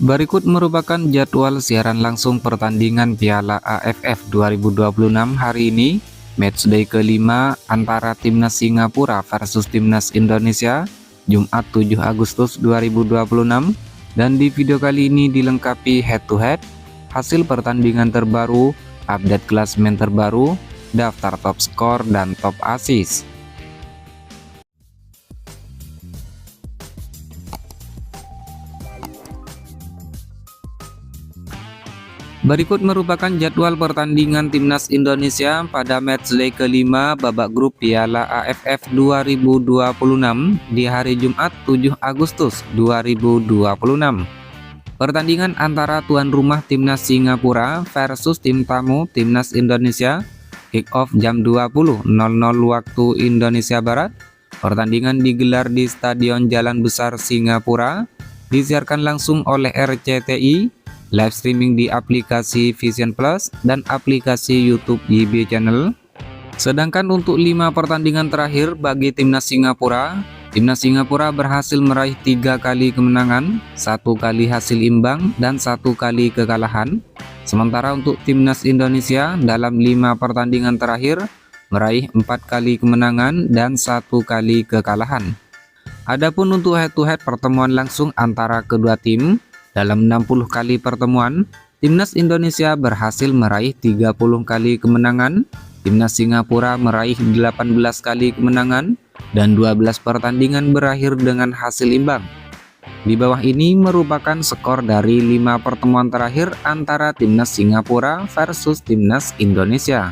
Berikut merupakan jadwal siaran langsung pertandingan Piala AFF 2026 hari ini, matchday kelima antara Timnas Singapura versus Timnas Indonesia, Jumat 7 Agustus 2026, dan di video kali ini dilengkapi head-to-head, hasil pertandingan terbaru, update klasemen terbaru, daftar top skor dan top assist. Berikut merupakan jadwal pertandingan Timnas Indonesia pada matchday kelima babak grup Piala AFF 2026 di hari Jumat 7 Agustus 2026. Pertandingan antara tuan rumah Timnas Singapura versus tim tamu Timnas Indonesia, kick off jam 20.00 waktu Indonesia Barat. Pertandingan digelar di Stadion Jalan Besar Singapura, disiarkan langsung oleh RCTI, live streaming di aplikasi Vision Plus dan aplikasi YouTube YB Channel. Sedangkan untuk 5 pertandingan terakhir bagi Timnas Singapura berhasil meraih 3 kali kemenangan, 1 kali hasil imbang, dan 1 kali kekalahan. Sementara untuk Timnas Indonesia dalam 5 pertandingan terakhir meraih 4 kali kemenangan dan 1 kali kekalahan. Adapun untuk head-to-head pertemuan langsung antara kedua tim, dalam 60 kali pertemuan, Timnas Indonesia berhasil meraih 30 kali kemenangan, Timnas Singapura meraih 18 kali kemenangan, dan 12 pertandingan berakhir dengan hasil imbang. Di bawah ini merupakan skor dari 5 pertemuan terakhir antara Timnas Singapura versus Timnas Indonesia.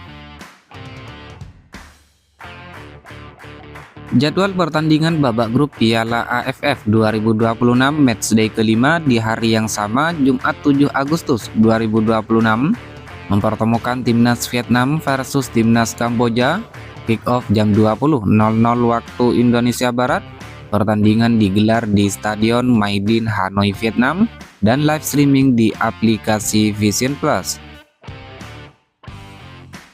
Jadwal pertandingan babak grup Piala AFF 2026 matchday kelima di hari yang sama Jumat 7 Agustus 2026 mempertemukan Timnas Vietnam versus Timnas Kamboja, kick off jam 20.00 waktu Indonesia Barat. Pertandingan digelar di Stadion My Dinh Hanoi, Vietnam, dan live streaming di aplikasi Vision Plus.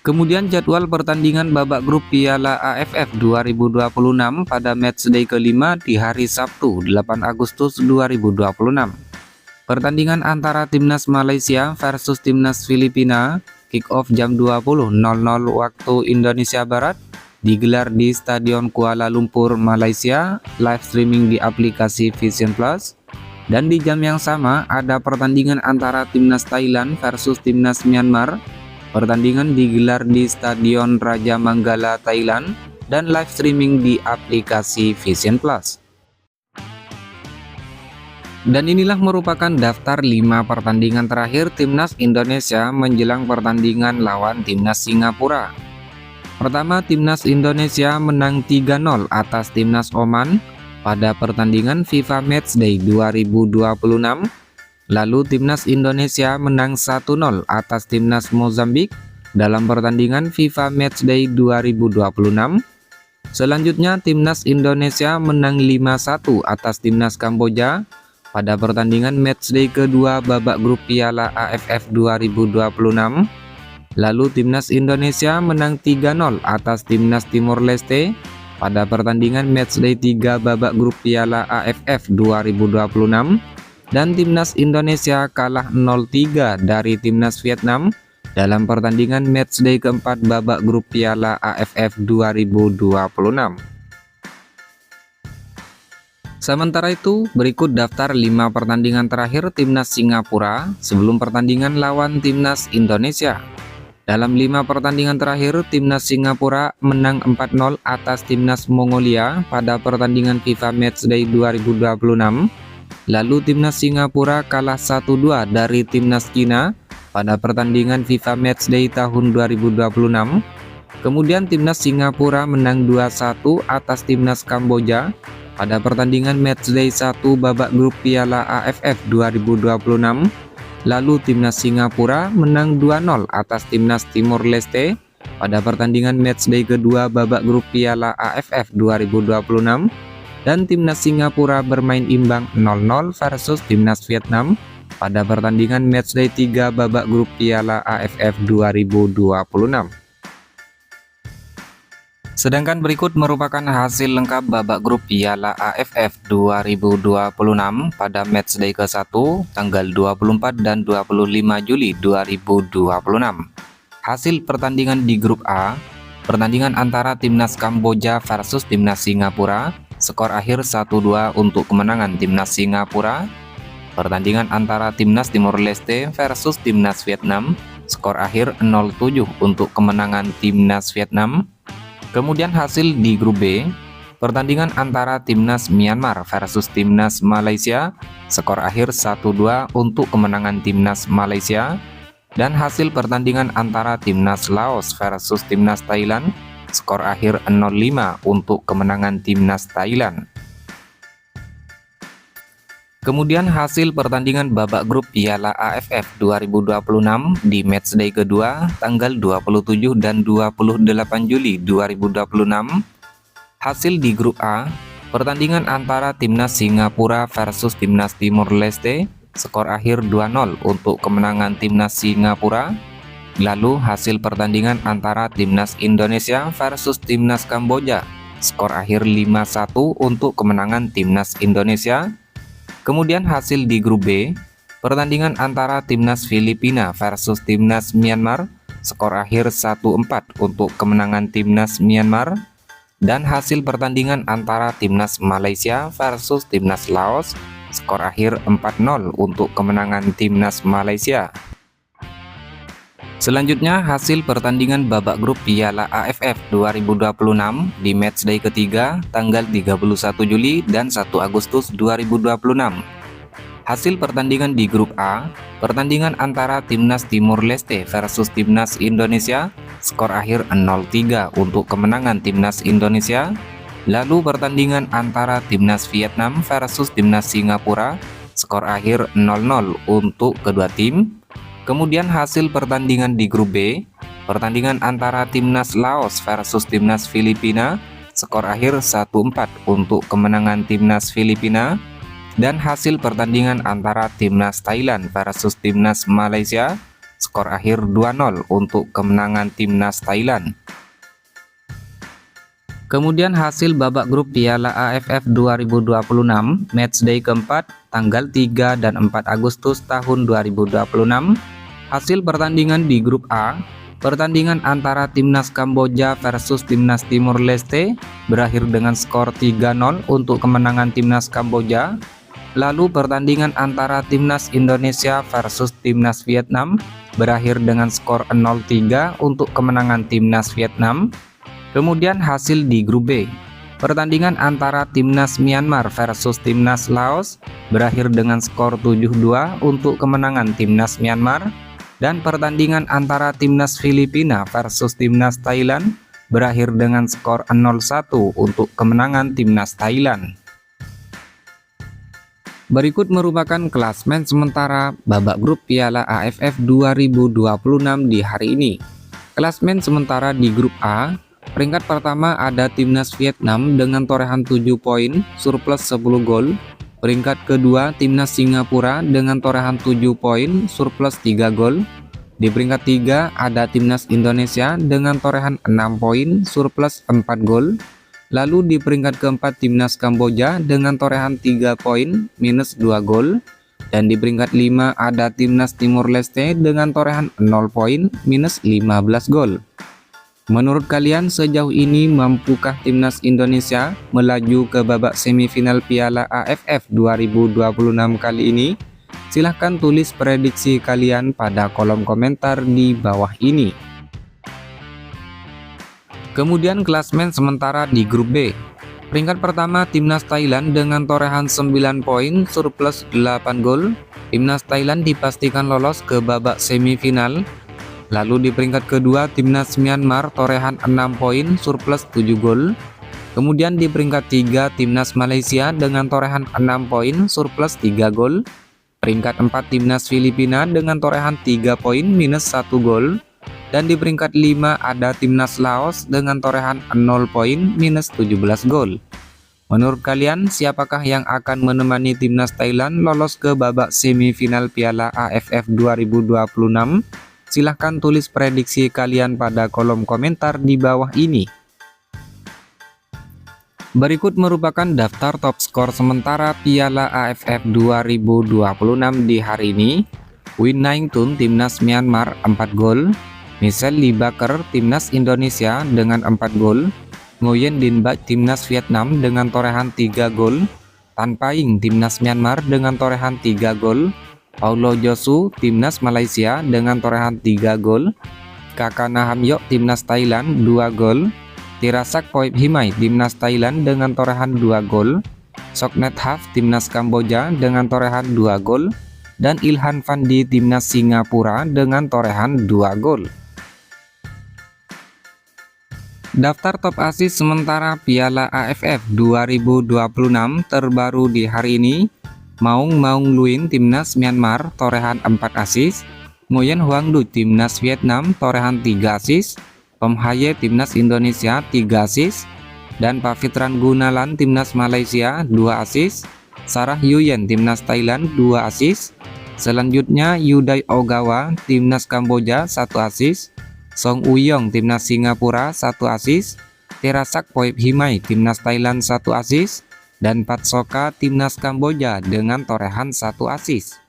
Kemudian jadwal pertandingan babak grup Piala AFF 2026 pada matchday kelima di hari Sabtu 8 Agustus 2026. Pertandingan antara Timnas Malaysia versus Timnas Filipina, kick off jam 20.00 waktu Indonesia Barat, digelar di Stadion Kuala Lumpur, Malaysia, live streaming di aplikasi Vision Plus. Dan di jam yang sama ada pertandingan antara Timnas Thailand versus Timnas Myanmar. Pertandingan digelar di Stadion Raja Manggala, Thailand, dan live streaming di aplikasi Vision Plus. Dan inilah merupakan daftar 5 pertandingan terakhir Timnas Indonesia menjelang pertandingan lawan Timnas Singapura. Pertama, Timnas Indonesia menang 3-0 atas Timnas Oman pada pertandingan FIFA Matchday 2026. Lalu Timnas Indonesia menang 1-0 atas Timnas Mozambik dalam pertandingan FIFA Matchday 2026. Selanjutnya Timnas Indonesia menang 5-1 atas Timnas Kamboja pada pertandingan Matchday kedua babak grup Piala AFF 2026. Lalu Timnas Indonesia menang 3-0 atas Timnas Timor Leste pada pertandingan Matchday 3 babak grup Piala AFF 2026. Dan Timnas Indonesia kalah 0-3 dari Timnas Vietnam dalam pertandingan matchday keempat babak grup Piala AFF 2026. Sementara itu, berikut daftar 5 pertandingan terakhir Timnas Singapura sebelum pertandingan lawan Timnas Indonesia. Dalam 5 pertandingan terakhir, Timnas Singapura menang 4-0 atas Timnas Mongolia pada pertandingan FIFA Matchday 2026. Lalu Timnas Singapura kalah 1-2 dari Timnas China pada pertandingan FIFA Matchday tahun 2026. Kemudian Timnas Singapura menang 2-1 atas Timnas Kamboja pada pertandingan Matchday 1 babak grup Piala AFF 2026. Lalu Timnas Singapura menang 2-0 atas Timnas Timor Leste pada pertandingan Matchday kedua babak grup Piala AFF 2026. Dan Timnas Singapura bermain imbang 0-0 versus Timnas Vietnam pada pertandingan matchday 3 babak grup Piala AFF 2026. Sedangkan berikut merupakan hasil lengkap babak grup Piala AFF 2026 pada matchday ke-1 tanggal 24 dan 25 Juli 2026. Hasil pertandingan di grup A, pertandingan antara Timnas Kamboja versus Timnas Singapura, skor akhir 1-2 untuk kemenangan Timnas Singapura. Pertandingan antara Timnas Timor Leste versus Timnas Vietnam, skor akhir 0-7 untuk kemenangan Timnas Vietnam. Kemudian hasil di grup B, pertandingan antara Timnas Myanmar versus Timnas Malaysia, skor akhir 1-2 untuk kemenangan Timnas Malaysia. Dan hasil pertandingan antara Timnas Laos versus Timnas Thailand, skor akhir 0-5 untuk kemenangan Timnas Thailand. Kemudian hasil pertandingan babak grup Piala AFF 2026 di matchday kedua tanggal 27 dan 28 Juli 2026. Hasil di grup A, pertandingan antara Timnas Singapura versus Timnas Timor Leste, skor akhir 2-0 untuk kemenangan Timnas Singapura. Lalu hasil pertandingan antara Timnas Indonesia versus Timnas Kamboja, skor akhir 5-1 untuk kemenangan Timnas Indonesia. Kemudian hasil di grup B, pertandingan antara Timnas Filipina versus Timnas Myanmar, skor akhir 1-4 untuk kemenangan Timnas Myanmar. Dan hasil pertandingan antara Timnas Malaysia versus Timnas Laos, skor akhir 4-0 untuk kemenangan Timnas Malaysia. Selanjutnya hasil pertandingan babak grup Piala AFF 2026 di matchday ketiga tanggal 31 Juli dan 1 Agustus 2026. Hasil pertandingan di grup A, pertandingan antara Timnas Timor Leste versus Timnas Indonesia, skor akhir 0-3 untuk kemenangan Timnas Indonesia. Lalu pertandingan antara Timnas Vietnam versus Timnas Singapura, skor akhir 0-0 untuk kedua tim. Kemudian hasil pertandingan di grup B, pertandingan antara Timnas Laos versus Timnas Filipina, skor akhir 1-4 untuk kemenangan Timnas Filipina. Dan hasil pertandingan antara Timnas Thailand versus Timnas Malaysia, skor akhir 2-0 untuk kemenangan Timnas Thailand. Kemudian hasil babak grup Piala AFF 2026 matchday keempat tanggal 3 dan 4 Agustus tahun 2026. Hasil pertandingan di grup A, pertandingan antara Timnas Kamboja versus Timnas Timor Leste berakhir dengan skor 3-0 untuk kemenangan Timnas Kamboja. Lalu pertandingan antara Timnas Indonesia versus Timnas Vietnam berakhir dengan skor 0-3 untuk kemenangan Timnas Vietnam. Kemudian hasil di grup B, pertandingan antara Timnas Myanmar versus Timnas Laos berakhir dengan skor 7-2 untuk kemenangan Timnas Myanmar. Dan pertandingan antara Timnas Filipina versus Timnas Thailand berakhir dengan skor 0-1 untuk kemenangan Timnas Thailand. Berikut merupakan klasemen sementara babak grup Piala AFF 2026 di hari ini. Klasemen sementara di grup A, peringkat pertama ada Timnas Vietnam dengan torehan 7 poin, surplus 10 gol. Peringkat kedua Timnas Singapura dengan torehan 7 poin, surplus 3 gol. Di peringkat 3 ada Timnas Indonesia dengan torehan 6 poin, surplus 4 gol. Lalu di peringkat keempat Timnas Kamboja dengan torehan 3 poin, minus 2 gol. Dan di peringkat 5 ada Timnas Timor Leste dengan torehan 0 poin, minus 15 gol. Menurut kalian sejauh ini mampukah Timnas Indonesia melaju ke babak semifinal Piala AFF 2026 kali ini? Silahkan tulis prediksi kalian pada kolom komentar di bawah ini. Kemudian klasemen sementara di grup B. Peringkat pertama Timnas Thailand dengan torehan 9 poin, surplus 8 gol. Timnas Thailand dipastikan lolos ke babak semifinal. Lalu di peringkat kedua Timnas Myanmar torehan 6 poin, surplus 7 gol. Kemudian di peringkat 3 Timnas Malaysia dengan torehan 6 poin, surplus 3 gol. Peringkat 4 Timnas Filipina dengan torehan 3 poin, minus 1 gol. Dan di peringkat 5 ada Timnas Laos dengan torehan 0 poin, minus 17 gol. Menurut kalian siapakah yang akan menemani Timnas Thailand lolos ke babak semifinal Piala AFF 2026? Silahkan tulis prediksi kalian pada kolom komentar di bawah ini. Berikut merupakan daftar top skor sementara Piala AFF 2026 di hari ini. Win Naingtun Timnas Myanmar 4 gol, Michel Libaker Timnas Indonesia dengan 4 gol, Nguyen Din Bach Timnas Vietnam dengan torehan 3 gol, Tan Paing Timnas Myanmar dengan torehan 3 gol, Paulo Josu Timnas Malaysia dengan torehan 3 gol, Kakana Hamyok Timnas Thailand 2 gol, Tirasak Poip Himai Timnas Thailand dengan torehan 2 gol, Soknet Haf Timnas Kamboja dengan torehan 2 gol, dan Ilhan Fandi Timnas Singapura dengan torehan 2 gol. Daftar top assist sementara Piala AFF 2026 terbaru di hari ini. Maung Maung Luin Timnas Myanmar torehan 4 assist, Nguyen Huang Du Timnas Vietnam torehan 3 assist, Pom Haye Timnas Indonesia 3 assist, dan Pavitran Gunalan Timnas Malaysia 2 assist, Sarah Yuyen Timnas Thailand 2 assist. Selanjutnya Yudai Ogawa Timnas Kamboja 1 assist, Song Uyong Timnas Singapura 1 assist, Tirasak Poip Himai Timnas Thailand 1 assist, dan Pat Soka Timnas Kamboja dengan torehan 1 assist.